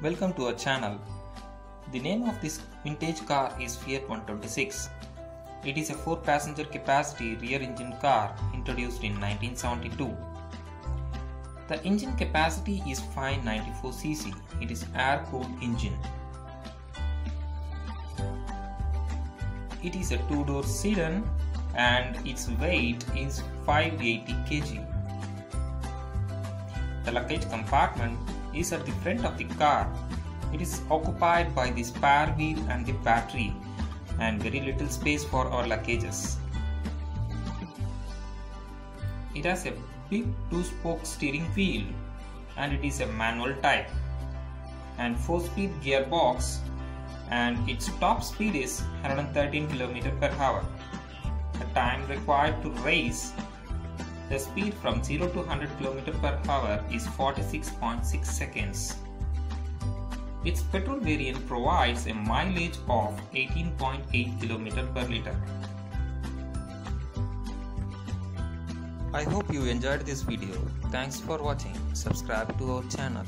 Welcome to our channel. The name of this vintage car is Fiat 126. It is a 4-passenger capacity rear-engine car introduced in 1972. The engine capacity is 594 cc. It is air-cooled engine. It is a 2-door sedan and its weight is 580 kg. The luggage compartment is at the front of the car. It is occupied by the spare wheel and the battery, and very little space for our luggages. It has a big 2-spoke steering wheel and it is a manual type and 4-speed gearbox, and its top speed is 113 km/h. The time required to race the speed from 0 to 100 km/h is 46.6 seconds. Its petrol variant provides a mileage of 18.8 km/L. I hope you enjoyed this video. Thanks for watching. Subscribe to our channel.